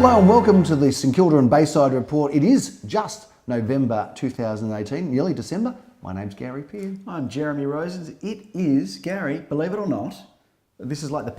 Hello and welcome to the St Kilda and Bayside Report. It is just November 2018, nearly December. My name's Gary Pearn. I'm Jeremy Rosens. It is, Gary, believe it or not, this is like the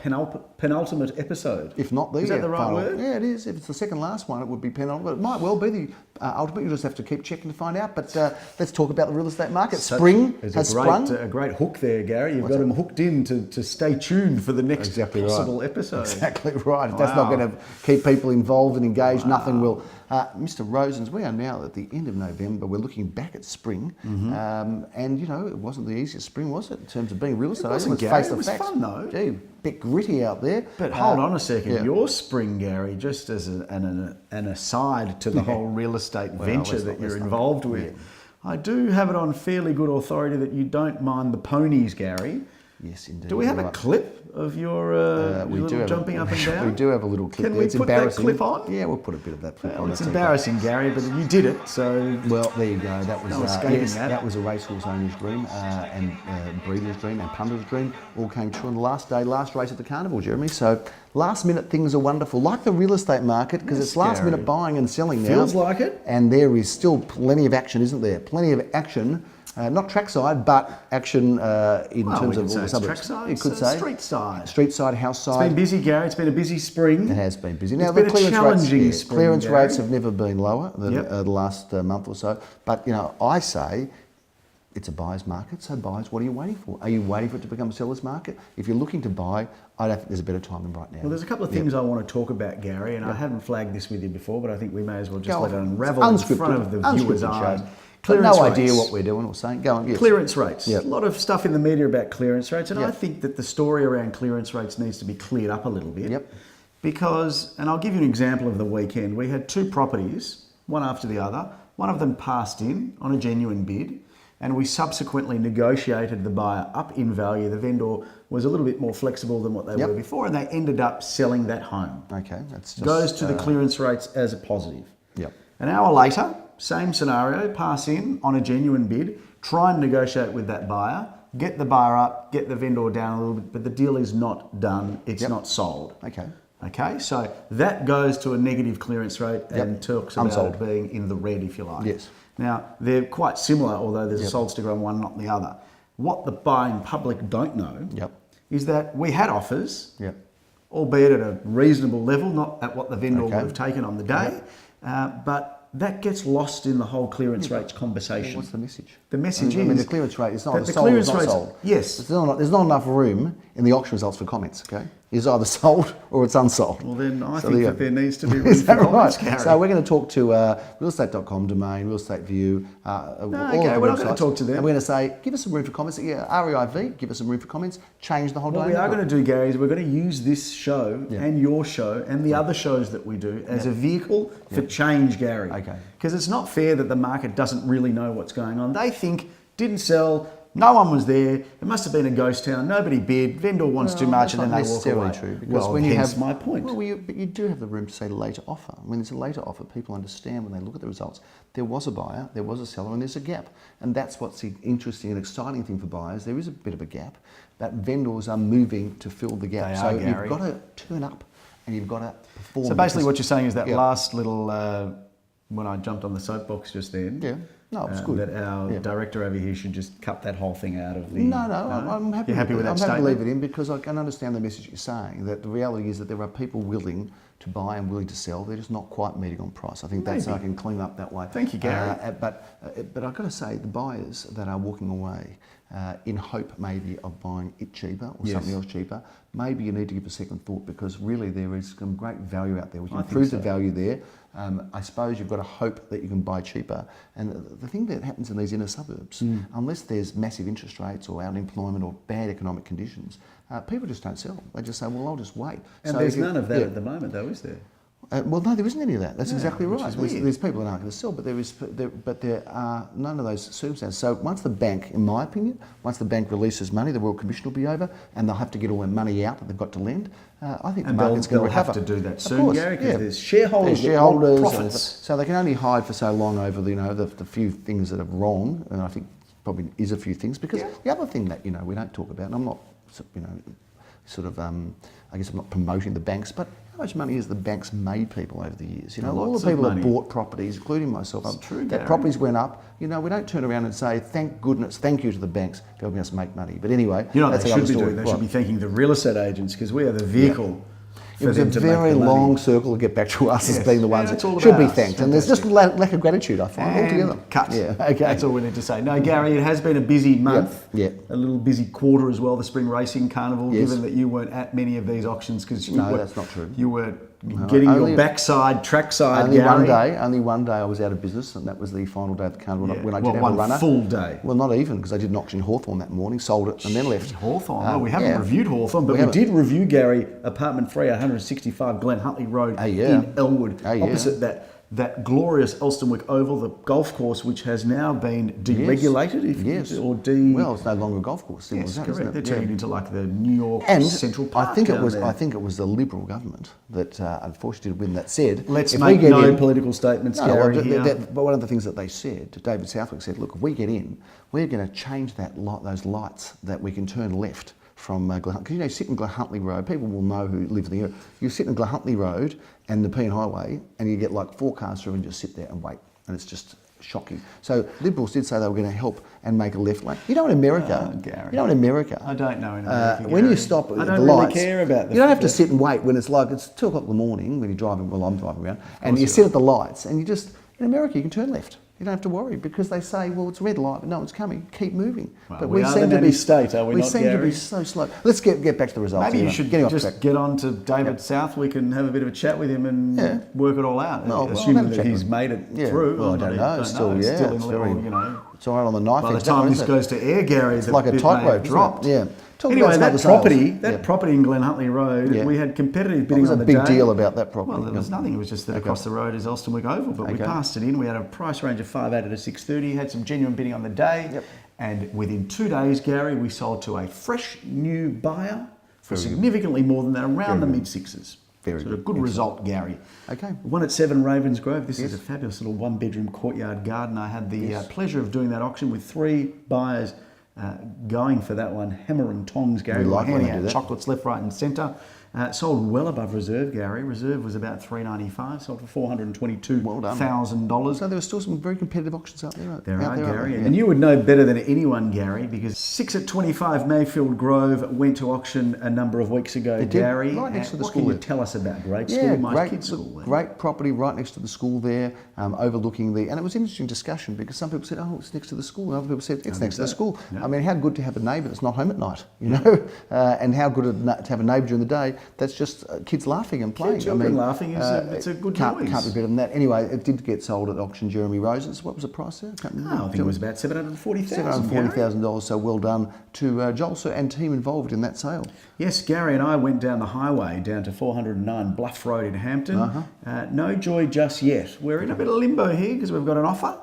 penultimate episode. If not the Is that the right final word? Yeah, it is. If it's the second last one, it would be penultimate. It might well be the ultimate. You just have to keep checking to find out. But let's talk about the real estate market. Spring has sprung. A great hook there, Gary. You've got them hooked in to stay tuned for the next possible episode. Exactly right. If that's not going to keep people involved and engaged, nothing will. Mr. Rosens, we are now at the end of November. We're looking back at spring. And, you know, it wasn't the easiest spring, was it, in terms of being real estate? It wasn't, Gary. It was fun, though. Gee, a bit gritty out there. But hold on a second. Your spring, Gary, just as an aside to the whole real estate venture that you're involved with, I do have it on fairly good authority that you don't mind the ponies, Gary. Yes, indeed. Do we have a clip of your little jumping up and down? We do have a little clip. Can we put that clip on? Yeah, we'll put a bit of that clip on. It's embarrassing, Gary, but you did it, so... Well, there you go. That was that was a racehorse owner's dream and breeder's dream and punter's dream. All came true on the last day, last race at the carnival, Jeremy. So last minute things are wonderful, like the real estate market, because it's last minute buying and selling now. Feels like it. And there is still plenty of action, isn't there? Plenty of action. Not trackside, but action in terms of all the suburbs. Trackside, you could say street side. Street side, house side. It's been busy, Gary. It's been a busy spring. It has been busy. Now, it's been a challenging spring. Clearance rates have never been lower than the last month or so. But, you know, I say it's a buyer's market, so buyers, what are you waiting for? Are you waiting for it to become a seller's market? If you're looking to buy, I don't think there's a better time than right now. Well, there's a couple of things I want to talk about, Gary, and I haven't flagged this with you before, but I think we may as well just let it unravel in front of the viewers' eyes. No idea what we're doing or saying. Go on, yes. Clearance rates. A lot of stuff in the media about clearance rates, and I think that the story around clearance rates needs to be cleared up a little bit. Because, and I'll give you an example of the weekend. We had two properties, one after the other. One of them passed in on a genuine bid, and we subsequently negotiated the buyer up in value. The vendor was a little bit more flexible than what they were before, and they ended up selling that home. Okay, that's just... Goes to the clearance rates as a positive. An hour later, same scenario, pass in on a genuine bid, try and negotiate with that buyer, get the buyer up, get the vendor down a little bit, but the deal is not done, it's not sold. Okay, so that goes to a negative clearance rate and talks about it being in the red, if you like. Now, they're quite similar, although there's a sold sticker on one, not the other. What the buying public don't know is that we had offers, albeit at a reasonable level, not at what the vendor would have taken on the day, but that gets lost in the whole clearance rates conversation. Well, what's the message? The message is... I mean, the clearance rate is not sold or not sold. Yes. There's not enough room in the auction results for comments, okay? It's either sold or it's unsold. Well, then I think that there needs to be room for comments, Gary. So we're going to talk to realestate.com domain, Real Estate View, all okay, we're not going to talk to them. And we're going to say, give us some room for comments. REIV, give us some room for comments. Change the whole dynamic. What we are going to do, Gary, is we're going to use this show and your show and the other shows that we do as a vehicle for change, Gary. Because it's not fair that the market doesn't really know what's going on. They think, didn't sell, no one was there, it must have been a ghost town, nobody bid, vendor wants too much, and then they walk away. True, because when my point. Well, but you do have the room to say later offer. When there's a later offer, people understand when they look at the results, there was a buyer, there was a seller, and there's a gap. And that's what's the interesting and exciting thing for buyers. There is a bit of a gap, but vendors are moving to fill the gap. You've got to turn up and you've got to perform. So basically what you're saying is that last little, when I jumped on the soapbox just then, no, it's good. That our director over here should just cut that whole thing out of the... No, I'm happy. You're happy with that statement? I'm happy to leave it in because I can understand the message you're saying, that the reality is that there are people willing to buy and willing to sell. They're just not quite meeting on price. I think I can clean up that way. Thank you, Gary. But I've got to say, the buyers that are walking away in hope maybe of buying it cheaper or something else cheaper, maybe you need to give a second thought because really there is some great value out there. We can prove the value there. I suppose you've got to hope that you can buy cheaper. And the thing that happens in these inner suburbs, unless there's massive interest rates or unemployment or bad economic conditions, people just don't sell. They just say, well, I'll just wait. And so there's none of that at the moment, though, is there? Well, no, there isn't any of that. That's exactly right. There's people that aren't going to sell, but there are none of those circumstances. So once the bank, in my opinion, once the bank releases money, the Royal Commission will be over, and they'll have to get all their money out that they've got to lend. I think the market's going to recover. Have to do that soon, Gary, because there's shareholders, profits. So they can only hide for so long over the few things that are wrong, and I think probably is a few things. Because the other thing that we don't talk about, and I'm not sort of, I guess I'm not promoting the banks, but how much money has the banks made people over the years? You know, all the people that bought properties, including myself, that properties went up. You know, we don't turn around and say, thank goodness, thank you to the banks for helping us make money. But anyway, you know what that's they should be doing? They should be thanking the real estate agents, because we are the vehicle. It was a very long circle to get back to us as being the ones that should be thanked. And there's just lack of gratitude, I find, altogether. Cut. Yeah, okay. That's all we need to say. No, Gary, it has been a busy month. Yeah. A little busy quarter as well, the Spring Racing Carnival, given that you weren't at many of these auctions because that's not true. You were getting your backside, trackside, Gary. Only one day I was out of business, and that was the final day of the carnival when I did have a runner. One full day. Well, not even, because I did an auction in Hawthorn that morning, sold it, and then left. Hawthorn. Well, we haven't reviewed Hawthorn, but we did review, Gary, apartment 3, 165 Glen Huntley Road in Elwood, opposite that glorious Elstonwick Oval, the golf course, which has now been deregulated. Well, it's no longer a golf course. Yes, correct. They're turning into like the New York Central Park. I think it was the Liberal government that unfortunately did win that said. Let's make no political statements, Gary. But one of the things that they said, David Southwick said, look, if we get in, we're going to change those lights that we can turn left from Glen Huntley. Because you sit in Glen Huntley Road, people will know who live in the area. You sit in Glen Huntley Road and the Pean Highway, and you get like 4 cars through and just sit there and wait. And it's just shocking. So Liberals did say they were going to help and make a left lane. You know, in America, I don't know in America. when you stop at the lights, I don't really care about you don't have to sit and wait when it's 2 o'clock in the morning when you're driving. Well, I'm driving around, and you sit at the lights, and in America you can turn left. You don't have to worry because they say, well, it's a red light, but no one's coming. Keep moving. Well, but we seem to be state, are we not, seem to be so slow. Let's get back to the results. Maybe you should just get on to David Southwick and have a bit of a chat with him and work it all out. Assuming that he's made it through. Well, I don't know. It's still it's all right on the knife. By the time this goes to air, Gary, it's like a tightrope drop. Yeah. Anyway, that property in Glen Huntley Road, we had competitive bidding on the day. What was a big deal about that property? Well, there was nothing. It was just that across the road is Elstonwick Oval. But we passed it in. We had a price range of 580 to 630. Had some genuine bidding on the day. And within 2 days, Gary, we sold to a fresh new buyer for significantly more than that, around the mid-sixes. Very good. A good result, Gary. Okay. One at 7 Ravens Grove. This is a fabulous little 1-bedroom courtyard garden. I had the pleasure of doing that auction with 3 buyers going for that one. Hammer and tongs, Gary. We like handing out chocolates left, right and centre. Sold well above reserve, Gary. Reserve was about $395. Sold for $422,000. So there were still some very competitive auctions out there. There are, Gary. And you would know better than anyone, Gary, because 6 at 25 Mayfield Grove went to auction a number of weeks ago, Gary. Right next to the school. What can you tell us about Great School? My kids' school. Great property right next to the school there, overlooking the... And it was an interesting discussion because some people said, oh, it's next to the school. And other people said, it's next to the school. No. I mean, how good to have a neighbour that's not home at night, you know? And how good to have a neighbour during the day that's just kids laughing and playing. Children laughing, it's a good noise. Can't be better than that. Anyway, it did get sold at auction Jeremy Rose's. What was the price there? I think it was about $740,000. $740,000, so well done to Joel and team involved in that sale. Yes, Gary and I went down the highway down to 409 Bluff Road in Hampton. No joy just yet. We're in a bit of limbo here because we've got an offer.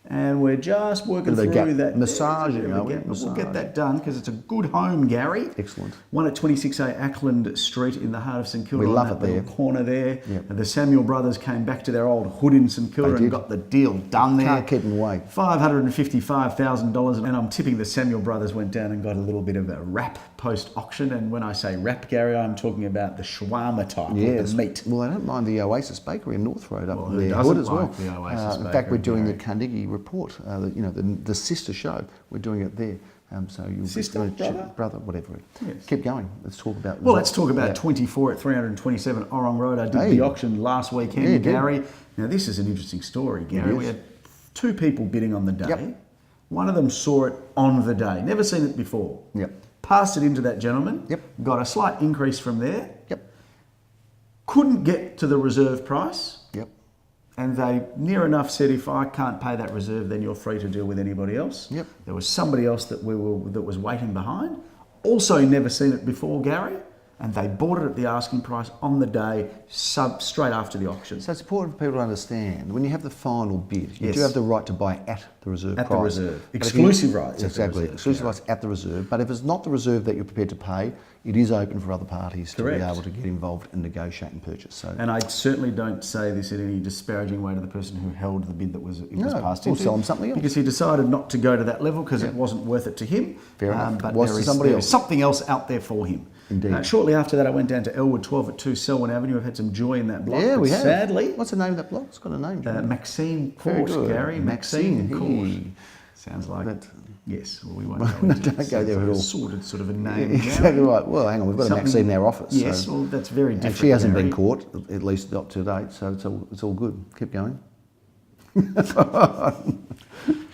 And we're just working through that. Massaging, We'll get that done because it's a good home, Gary. Excellent. One at 26A Acland Street in the heart of St Kilda. We love it there. Corner there. Yep. And the Samuel brothers came back to their old hood in St Kilda and got the deal done there. Can't keep them away. $555,000. And I'm tipping the Samuel brothers went down and got a little bit of a wrap post-auction. And when I say wrap, Gary, I'm talking about the shawarma type with the meat. Well, I don't mind the Oasis Bakery in North Road up there. Hood as well. The Oasis Bakery, in fact, we're doing the Carnegie Report, the sister show. We're doing it there. So you'll sister, brother, whatever. Yes. Keep going. Let's talk about. Well, let's talk about 24 at 327 Orrong Road. I did the auction last weekend, Gary. Now this is an interesting story, Gary. We had 2 people bidding on the day. Yep. One of them saw it on the day. Never seen it before. Yep. Passed it into that gentleman. Yep. Got a slight increase from there. Yep. Couldn't get to the reserve price. Yep. And they near enough said, if I can't pay that reserve, then you're free to deal with anybody else. Yep. There was somebody else that was waiting behind. Also never seen it before, Gary. And they bought it at the asking price on the day, straight after the auction. So it's important for people to understand, when you have the final bid, you do have the right to buy at the reserve price. At the reserve. Exclusive rights. Exclusive rights at the reserve. But if it's not the reserve that you're prepared to pay, it is open for other parties Correct. to be able to get involved and negotiate and purchase. So, and I certainly don't say this in any disparaging way to the person who held the bid that was passed we'll into. sell him something else. Because he decided not to go to that level because it wasn't worth it to him. Fair enough. But Was there to is somebody there else. is something else out there for him. Indeed. Shortly after that, I went down to Elwood, 12 at 2 Selwyn Avenue. I've had some joy in that block. Yeah, we but have. Sadly, What's the name of that block? It's got a name. Maxine Very Court, good. Gary. Maxine Court. Hey. Sounds like That- yes. Well, we won't go into Don't go there at all. Sordid sort of a name. Exactly right. Well, hang on, we've got a Maxine in our office. Yes, so. well, that's very different. And she hasn't Gary. been caught, at least up to date, so it's all good. Keep going.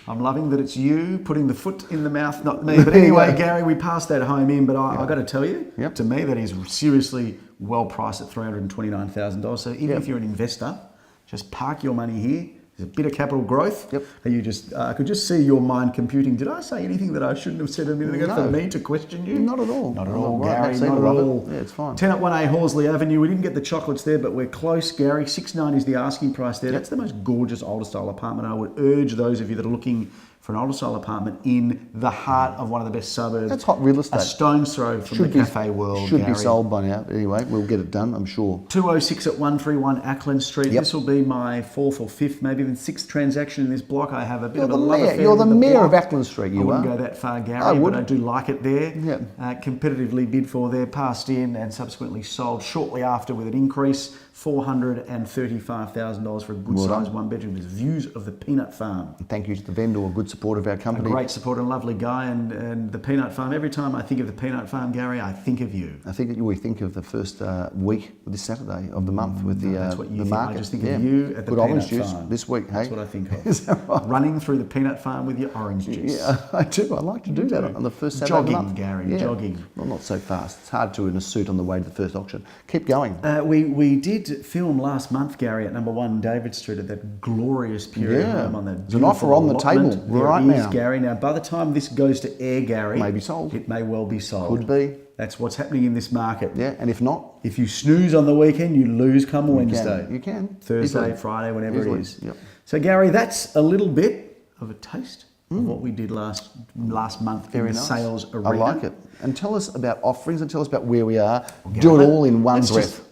I'm loving that it's you putting the foot in the mouth, not me. But anyway, Gary, we passed that home in, but I got to tell you, to me, that is seriously well priced at $329,000. So even if you're an investor, just park your money here. There's a bit of capital growth. Yep. And you just, I could just see your mind computing. Did I say anything that I shouldn't have said a minute ago for me to question you? Not at all. Not at all, Right, Gary. Not at all. Yeah, it's fine. 10 at 1A Horsley Avenue. We didn't get the chocolates there, but we're close, Gary. 690 is the asking price there. That's the most gorgeous older style apartment. I would urge those of you that are looking for an older style apartment in the heart of one of the best suburbs. That's hot real estate. A stone's throw from the cafe world, Should Gary. be sold by now. Anyway, we'll get it done, I'm sure. 206 at 131 Acland Street. Yep. This will be my fourth or fifth, maybe even sixth transaction in this block. I have a bit of a the love mayor. affair You're the with mayor of block. Acland Street, you I wouldn't are. go that far, Gary, I would. but I do like it there. Yep. Competitively bid for there, passed in and subsequently sold shortly after with an increase, $435,000 for a good sized one bedroom with views of the peanut farm. Thank you to the vendor, a good support of our A company. great supporter and lovely guy, and the peanut farm. Every time I think of the peanut farm, Gary, I think of you. I think we think of the first week, this Saturday of the month with the That's what you the think. market. I just think of you at the good orange peanut juice farm. this week. Hey, That's what I think of. Is that right? Running through the peanut farm with your orange juice. Yeah, I do. I like to do that on the first Saturday Jogging, of the month. Gary, jogging. Well, not so fast. It's hard to in a suit on the way to the first auction. Keep going. We did film last month, Gary, at number 1 David Street at that glorious period home on that. There's an offer on the table right there is, now. Gary. Now, by the time this goes to air, Gary, May be sold. It may well be sold. Could be. That's what's happening in this market. Yeah, and if not, If you snooze on the weekend, you lose come Wednesday. you can. Thursday, Easily. Friday, whenever Easily. it is. Yep. So, Gary, that's a little bit of a taste of what we did last month Very in the nice. sales arena. I like it. And tell us about offerings and tell us about where we are. Gary, Do it all in one let's breath.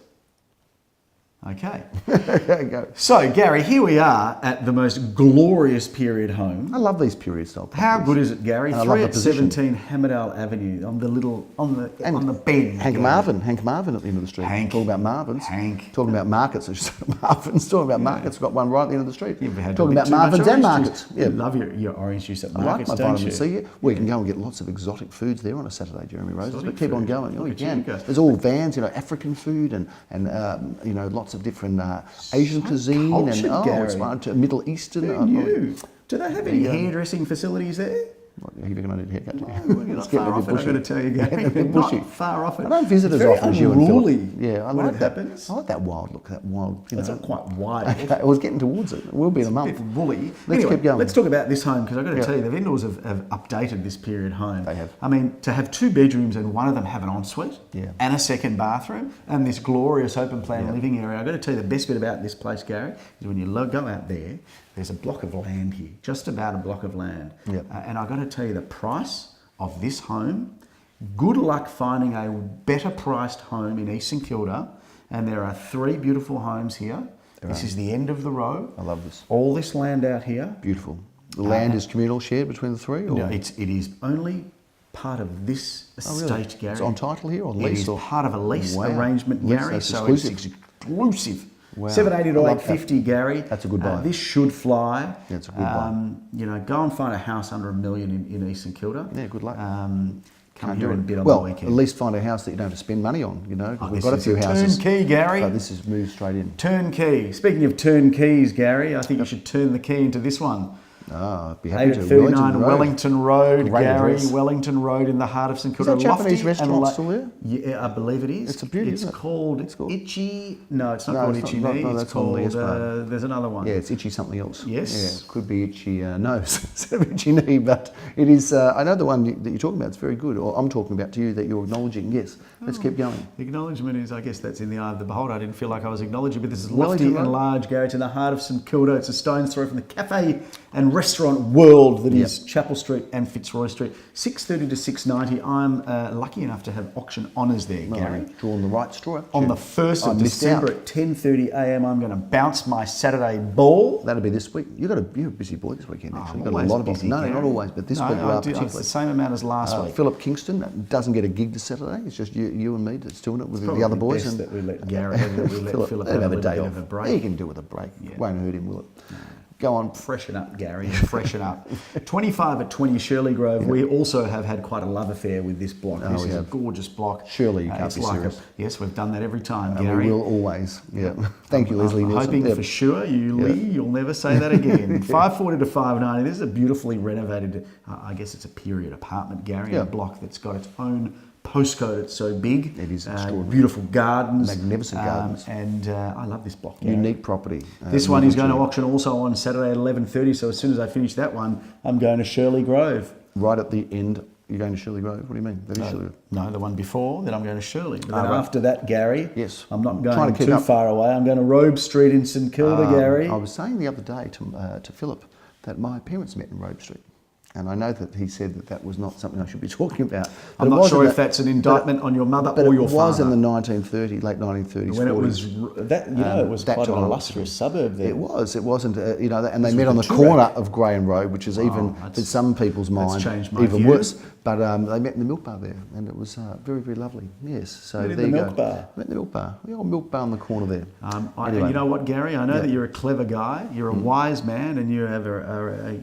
Okay. Go. So, Gary, here we are at the most glorious period home. I love these period style properties. How good is it, Gary? And I love 3 the at position. 17 Hammerdale Avenue on the bend. Hank Gary. Marvin at the end of the street. Hank. Talking about Marvin's. Hank. Talking about markets. Marvin's talking about markets. Got one right at the end of the street. You've had Talking a bit about too much Marvin's and orange markets. juice. Yeah. You love your orange juice at I like markets, my don't vitamin you? C. Yeah. Well, you can go and get lots of exotic foods there on a Saturday, Jeremy Roses. Exotic But keep on food. going. Oh, Look you at you can. go. There's all vans, African food and lots of different Asian cuisine cultured, and Gary. it's fun to Middle Eastern. Who knew? Do they have any you go. hairdressing facilities there? What, you reckon I need a haircut? Well, you're not getting far a off bit it, I've got to bushy. tell you, Getting a Gary. bit Not bushy. far off it. I don't visit It's as very often as you and unruly Philip. Yeah, I when like it that. happens. I like that wild look, that wild. It's not quite wild. Okay, I was getting towards it. It will be in a month. Bit woolly. Let's Anyway, keep going. Let's talk about this home because I've got to Yeah. tell you, the vendors have updated this period home. They have. I mean, to have 2 bedrooms and one of them have an ensuite and a second bathroom and this glorious open plan living area. I've got to tell you, the best bit about this place, Gary, is when you go out there, there's a block of land here, just about a block of land. Yep. And I've got to tell you, the price of this home, good luck finding a better priced home in East St Kilda. And there are 3 beautiful homes here. This is the end of the row. I love this. All this land out here. Beautiful. The land is communal shared between the 3? Or? No, it is only part of this estate, really? Gary. It's on title here or It lease? is or? part of a lease Wow. arrangement, Lease, Gary. that's So exclusive. it's exclusive. Wow. 780 to I like 850, Gary. That's a good buy. This should fly. Yeah, it's a good buy. Go and find a house under $1 million in East St Kilda. Yeah, good luck. Come Can't here do and it. bid on Well, the weekend. at least find a house that you don't have to spend money on, 'cause we've This got a is few houses. Turnkey, Gary. But this is moved straight in. Turnkey. Speaking of turnkeys, Gary, I think you should turn the key into this one. I'd be happy to. 839 Wellington Road, Great Gary. address. Wellington Road in the heart of St Kilda. Is that Japanese Lofty and restaurant still there? Yeah, I believe it is. It's a beauty, It's isn't it? called It's called- Itchy. No, it's not No, called it's Itchy not- Knee. no, It's that's on called. the Esplanade. There's another one. Yeah, it's itchy something else. Yes. Yeah, it could be itchy nose instead of itchy knee, but it is. I know the one that you're talking about. It's very good. Or I'm talking about to you that you're acknowledging. Yes. Let's keep going. The acknowledgement is, I guess that's in the eye of the beholder. I didn't feel like I was acknowledging, but this is Wellington lofty and Road. large, Gary. It's in the heart of St Kilda. It's a stone's throw from the cafe and restaurant world that is Chapel Street and Fitzroy Street. 6:30 to 6:90. I'm lucky enough to have auction honours there, Gary. Drawn the right straw. On the 1st of December at 10:30 a.m. I'm going to bounce my Saturday ball. That'll be this week. You're a busy boy this weekend, actually. You've got a always lot of busy, No, Gary. not always, but this week you are particularly. It's the same amount as last week. Philip Kingston doesn't get a gig this Saturday. It's just you and me that's doing it with the other boys. Best that we let Gary, that we let Philip have a day bit off. of a break. He can do with a break. Won't hurt him, will it? No. Go on. Freshen up, Gary. Freshen up. 25 at 20 Shirley Grove. We also have had quite a love affair with this block. This is a gorgeous block. Surely you can't be serious. Yes, we've done that every time, Gary. We will always. Yeah. Thank you, Leslie. I'm hoping for sure you'll never say that again. 540 to 590. This is a beautifully renovated, I guess it's a period apartment, Gary, in a block that's got its own postcode. It's so big. It is extraordinary. Beautiful gardens. Magnificent gardens. And I love this block, Gary. Unique property. This one is going to auction also on Saturday at 11:30. So as soon as I finish that one, I'm going to Shirley Grove. Right at the end, you're going to Shirley Grove? What do you mean? That is Shirley Grove. No, the one before, then I'm going to Shirley. But then after that, Gary, I'm not going too far away. I'm going to Robe Street in St Kilda, Gary. I was saying the other day to Philip that my parents met in Robe Street. And I know that he said that was not something I should be talking about. I'm not sure if that's an indictment on your mother or your father. But it was in the 1930s, late 1930s, when 40s. It was it was quite an illustrious suburb there. It was. It wasn't. And they met on the corner of Grey and Robe, which is even, in some people's mind, even worse. But they met in the milk bar there, and it was very, very lovely. Yes. So there you go. Met in the milk bar. The old milk bar on the corner there. Anyway. You know what, Gary? I know that you're a clever guy. You're a wise man, and you have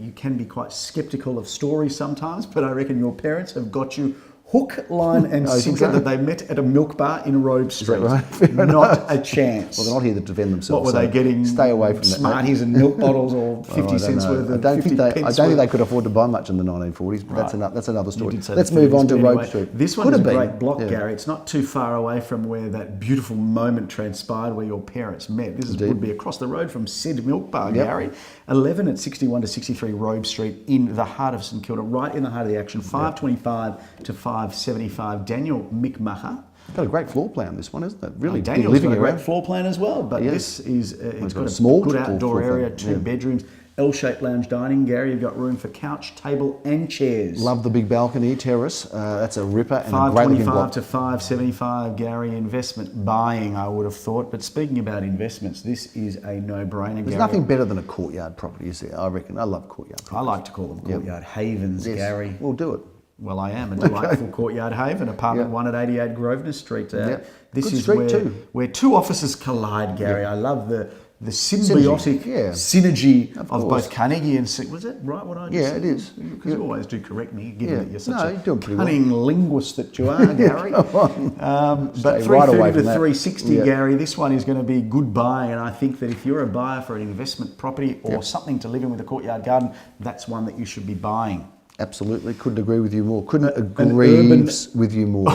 you can be quite sceptical of stories sometimes. But I reckon your parents have got you hook, line, and sinker that they met at a milk bar in Robe Street. Right? Not a chance. Well, they're not here to defend themselves. What were they getting? Stay away from Smarties and milk bottles, or 50 cents worth of. I don't think they could afford to buy much in the 1940s. But that's another story. Let's move on to Robe Street. This one is a great block, Gary. It's not too far away from where that beautiful moment transpired where your parents met. This would be across the road from Sid Milk Bar, Gary. 11 at 61 to 63 Robe Street in the heart of St Kilda, right in the heart of the action. 525 to 575. Daniel McMacher. Got a great floor plan, this one, isn't it? Really, Daniel's got a great floor plan as well. But this is it's got a small, good outdoor area, 2 bedrooms. L-shaped lounge dining. Gary, you've got room for couch, table and chairs. Love the big balcony terrace. That's a ripper and a great looking block. 525 to 575, Gary. Investment buying, I would have thought. But speaking about investments, this is a no-brainer, Gary. There's nothing better than a courtyard property, is there? I reckon. I love courtyard properties. I like to call them courtyard havens, Gary. We'll do it. Well, I am a delightful courtyard haven, apartment 1 at 88 Grosvenor Street. This is where 2 offices collide, Gary. I love the symbiotic synergy of both Carnegie and... Was that right what I just said? Yeah, it is. Because you always do correct me, given that you're such a cunning linguist that you are, Gary. But 330 to 360, Gary, this one is going to be good buying, and I think that if you're a buyer for an investment property or something to live in with a courtyard garden, that's one that you should be buying. Absolutely. Couldn't agree with you more. Couldn't agree with you more.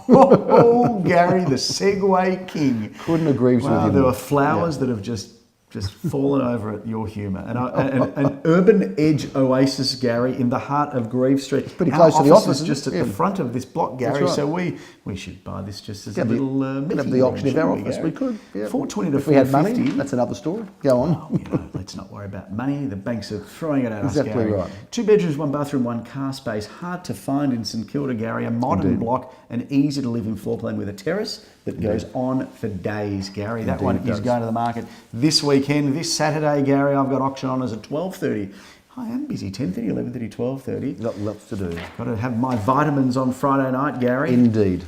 Oh, Gary, the Segway king. Couldn't agree with you more. There were flowers that have just fallen over at your humour. And an urban edge oasis, Gary, in the heart of Greeves Street. It's pretty close to the office. Just at the front of this block, Gary. So we should buy this just as a little meeting. Have the auction of our office. We could. 420 to 450. If we had money, that's another story. Go on. Let's not worry about money. The banks are throwing it at us, Exactly Gary. right. 2 bedrooms, 1 bathroom, 1 car space. Hard to find in St Kilda, Gary. A modern block, an easy to live in floor plan with a terrace that goes on for days, Gary. That one is going to the market this weekend. This Saturday, Gary, I've got auction honours at 12:30. I am busy, 10:30, 11:30, 12:30. Got lots to do. Got to have my vitamins on Friday night, Gary. Indeed.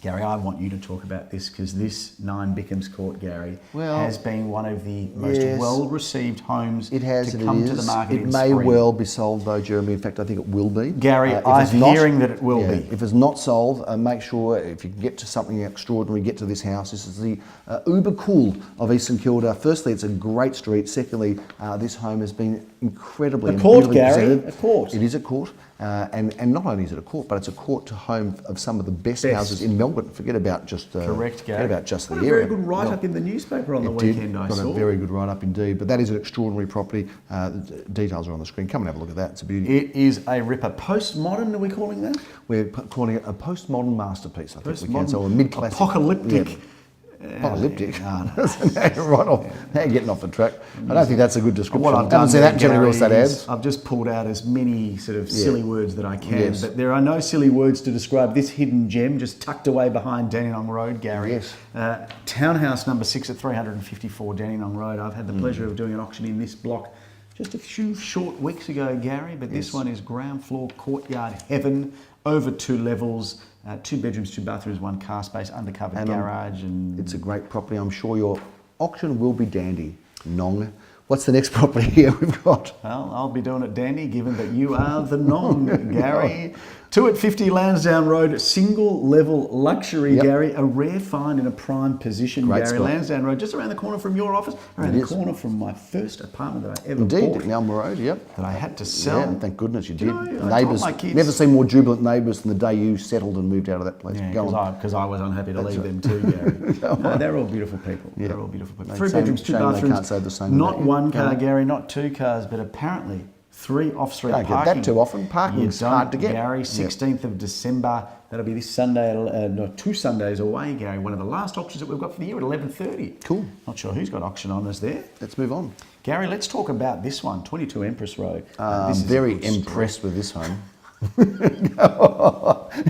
Gary, I want you to talk about this because this 9 Bickhams Court, Gary, has been one of the most well-received homes to come to the market in spring. It may well be sold though, Jeremy. In fact, I think it will be. Gary, I'm hearing that it will be. If it's not sold, make sure if you can get to something extraordinary, get to this house. This is the uber cool of East St Kilda. Firstly, it's a great street. Secondly, this home has been incredibly... A court, Gary, a court. It is a court. And not only is it a court, but it's a court to home of some of the best houses in Melbourne. Forget about just correct, Gary. Forget about just the area. A very good write-up in the newspaper on the weekend. I saw. Got a very good write-up indeed. But that is an extraordinary property. Details are on the screen. Come and have a look at that. It's a beauty. It is a ripper. Postmodern, are we calling that? We're calling it a postmodern masterpiece. I think we can. So a mid-classic, apocalyptic. Polyptic. No. Right off. Now you're getting off the track. I don't think that's a good description. What I've done haven't seen that in there, real estate Gary, ads. is I've just pulled out as many sort of silly words that I can, Yes. but there are no silly words to describe this hidden gem just tucked away behind Dandenong Road, Gary. Yes. Townhouse number 6 at 354 Dandenong Road. I've had the pleasure of doing an auction in this block just a few short weeks ago, Gary, but this one is ground floor courtyard heaven, over 2 levels, 2 bedrooms, 2 bathrooms, 1 car space, undercover garage. And it's a great property. I'm sure your auction will be dandy. Nong. What's the next property here we've got? Well, I'll be doing it dandy, given that you are the Nong, Gary. 2 at 50 Lansdowne Road, single level luxury, Gary. A rare find in a prime position, Great Gary. spot. Lansdowne Road, just around the corner from your office, around the corner from my first apartment that I ever Indeed, bought. at Elm Road, That I had to sell. Yeah, thank goodness you did. You know, I told Neighbours, my kids- never seen more jubilant neighbours than the day you settled and moved out of that place. Yeah, Go on. because I was unhappy to leave them too, Gary. No, they're all beautiful people. They're all beautiful people. 3 bedrooms, 2 shame they bathrooms. can't say the same Not about you. 1 car, Gary, not 2 cars, but apparently 3 off-street Don't parking. get that too often. Parking's You don't, hard to get. Gary, 16th of December. That'll be this Sunday, 2 Sundays away, Gary. One of the last auctions that we've got for the year at 11:30. Cool. Not sure who's got auction on us there. Let's move on. Gary, let's talk about this one, 22 Empress Road. I'm This is a very good story. impressed with this one.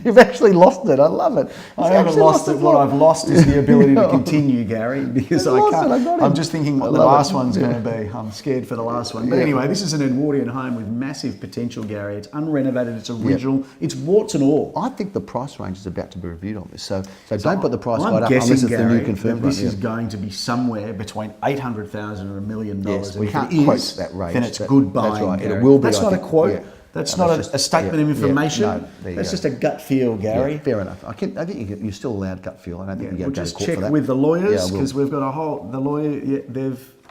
You've actually lost it. I love it. I haven't lost it. What I've lost is the ability to continue, Gary, because I've I lost can't. it, I got him. I'm just thinking what the love last it. one's going to be. I'm scared for the last one. But anyway, this is an Edwardian home with massive potential, Gary. It's unrenovated. It's original. It's warts and all. I think the price range is about to be reviewed on this. So don't put the price I'm quite up guessing, unless it's Gary, the new confirmed that this one. is going to be somewhere between 800,000 and $1 million. Yes, And we if can't it is, quote that range. then it's good buying. That's right. Gary. It will be. That's I not a think. quote. Yeah. That's No, not that's a just- statement of information. No, there you that's go. just a gut feel, Gary. Yeah, fair enough. I think you're still allowed gut feel. I don't think you We'll go to just court check for that. with the lawyers Yeah, because we've got a whole. The lawyer,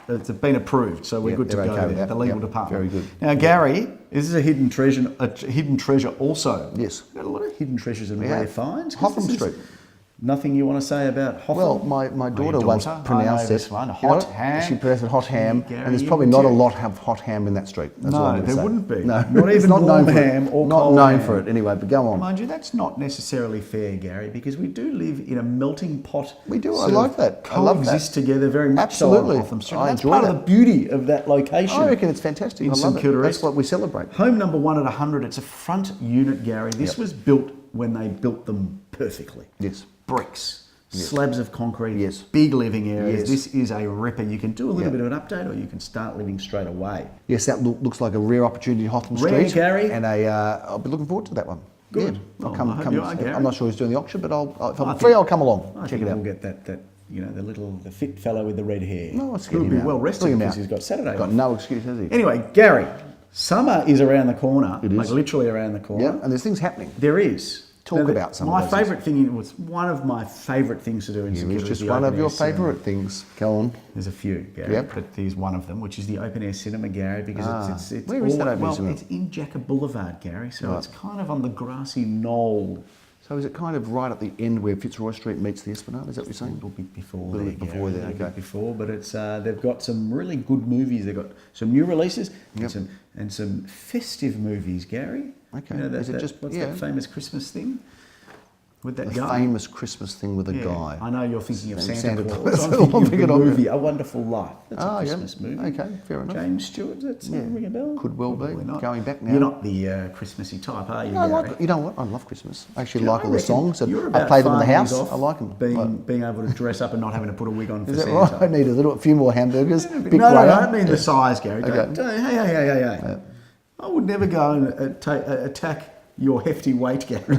it's been approved, so we're good to they're go okay with there. that. The legal Yep, department. very good. Now, Gary, this is a hidden treasure also. Yes. We've got a lot of hidden treasures and rare have. finds. 'cause Hotham this is- Street. Nothing you want to say about Hotham? Well, my daughter once I know pronounced this it. one, You know, Hotham. She pronounced it hot ham, Gary, and there's you probably would not a too. lot of hot ham in that street. That's all I'm No, gonna there say. wouldn't be. No, Not it's even not known warm for ham it. or Not cold known ham. for it anyway. But go on. Mind you, that's not necessarily fair, Gary, because we do live in a melting pot. We do. I sort like of that. I love that. Coexist together very much Absolutely. so on Hotham Street. I That's enjoy part that. of the beauty of that location. I reckon it's fantastic. In I love St it. Kilda. That's what we celebrate. Home number 1 at 100. It's a front unit, Gary. This Yep. was built when they built them perfectly. Yes. Bricks. Slabs of concrete, Yes. big living areas. Yes. This is a ripper. You can do a little Yeah. bit of an update or you can start living straight away. Yes, that looks like a rare opportunity in Hotham Rare, Street. Gary. And I'll be looking forward to that one. Good. Yeah. Well, I'll I hope you are, Gary. I'm not sure who's doing the auction, but if I'm I free, think- I'll come along. I Check think it out. we'll get that the fit fellow with the red hair. No, let's get He'll him be out. well rested Bring him because out. he's got Saturday Got off. no excuse, has he? Anyway, Gary, summer is around the corner. It Like is. literally around the corner. Yeah, and there's things happening. There is. Talk about some of My those things. favourite thing was one of my favourite things to do in St It was Kilda just is the one of open your air cinema. favourite things. Go on. There's a few, Gary, Yep. but here's one of them, which is the open air cinema, Gary, because it's Where is that open air well, cinema? it's in Jacker Boulevard, Gary, so Right. it's kind of on the grassy knoll. So is it kind of right at the end where Fitzroy Street meets the Esplanade? Is that what you're A saying? little bit before Little there, bit before Gary, there, a little okay. bit before, but it's they've got some really good movies. They've got some new releases Yep. and some festive movies, Gary. Okay. You know, Is it just- what's yeah. that famous Christmas thing with that The guy? famous Christmas thing with a Yeah, guy. I know you're thinking of Santa, Santa Claus. Claus. I'm thinking of the thinking of it. movie A Wonderful Life. That's a Oh, yeah. Christmas movie. Okay, fair enough. James Stewart, does that ring a bell? Could well be. Probably not. Going back now. You're not the Christmassy type, are you, No, I Gary? like, you know what? I love Christmas. I actually You know, like all I the reckon songs. And you're I about play them in the 5 house. years off I like them. Being able to dress up and not having to put a wig on for Is that Santa. right? I need a few more hamburgers. Bit No, I greater. don't mean the size, Gary. Okay. Hey. I would never go and attack your hefty weight, Gary.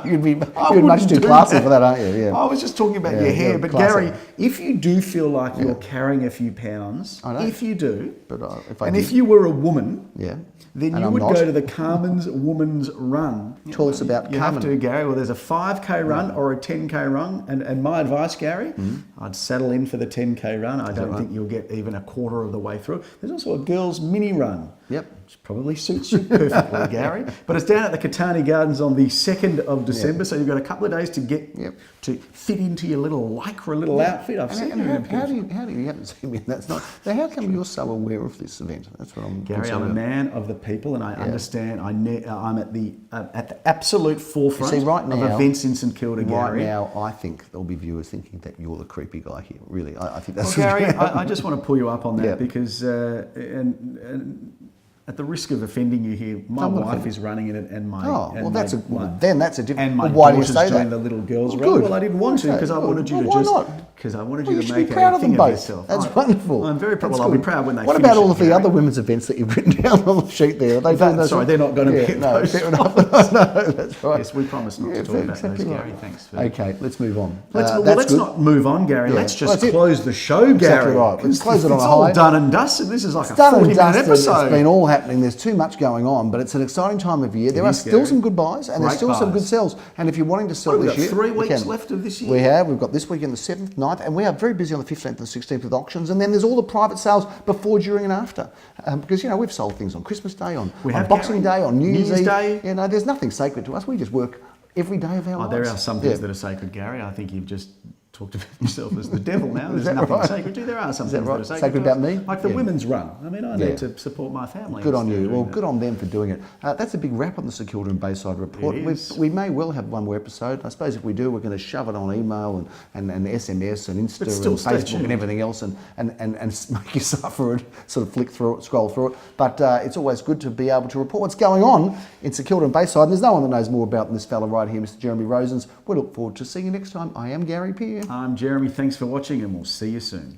You'd be I you're much wouldn't too do classy that. for that, aren't you? Yeah. I was just talking about Yeah, your hair, yeah, but classy. Gary, if you do feel like you're carrying a few pounds, I know. if you do, But if I and did, if you were a woman, yeah, then And you I'm would not. go to the Carmen's Woman's Run. Tell us about You Carmen. have to, Gary. Well, there's a 5K run or a 10K run, and my advice, Gary, I'd settle in for the 10K run. I don't right? think you'll get even a quarter of the way through. There's also a girls' mini run. Yep. which probably suits you perfectly, Gary. But it's down at the Catani Gardens on the 2nd of December, so you've got a couple of days to get to fit into your little lycra little outfit. I've seen you. How do you haven't seen me? That's not. Now, how come you're so aware of this event? That's what I'm. Gary, I'm a man of the people, and I understand. I'm at the absolute forefront of events in St Kilda, Gary. Right now, I think there'll be viewers thinking that you're the creepy guy here. Really, I think that's. Well, Gary, I just want to pull you up on that because, and at the risk of offending you here, my wife is running it, and my that's a different. And my why do you daughter's say doing that? the little girls' Well, run. Well, I didn't want to because I wanted you to be make proud a of them thing both. of yourself. That's wonderful. I'm very proud. That's Well, I'll be good. proud when they. What finish about all of it, the other women's events that you've written down on the sheet there? Are they doing those? Sorry, they're not going to be. No, fair enough. No, that's right. Yes, we promise not to talk about those, Gary. Thanks for. Okay, let's move on. Let's not move on, Gary. Let's just close the show, Gary. Exactly right. Let's close it on a high. It's all done and dusted. This is like a done and 40-minute dusted. episode. It's been all happening. There's too much going on, but it's an exciting time of year. There are still some good buys and there's still some good sells. And if you're wanting to sell this year, we've got 3 weeks left of this year. We have. We've got this weekend, the 7th, 9th, and we are very busy on the 15th and 16th with auctions. And then there's all the private sales before, during, and after. Because we've sold things on Christmas Day, on Boxing Day, on New Year's Day. There's nothing sacred to us. We just work every day of our lives. There are some things that are sacred, Gary. I think you've just talked about yourself as the devil now. There's nothing sacred to you. There are some things that are sacred about me? Like the women's run. I mean, I need to support my family. Good on you. Well, good on them for doing it. That's a big wrap on the St Kilda and Bayside Report. We may well have one more episode. I suppose if we do, we're going to shove it on email and SMS and Insta and Facebook and everything else and make you suffer it, sort of flick through it, scroll through it. But it's always good to be able to report what's going on in St Kilda and Bayside. And there's no one that knows more about than this fella right here, Mr. Jeremy Rosens. We look forward to seeing you next time. I am Gary Peer. I'm Jeremy. Thanks for watching, and we'll see you soon.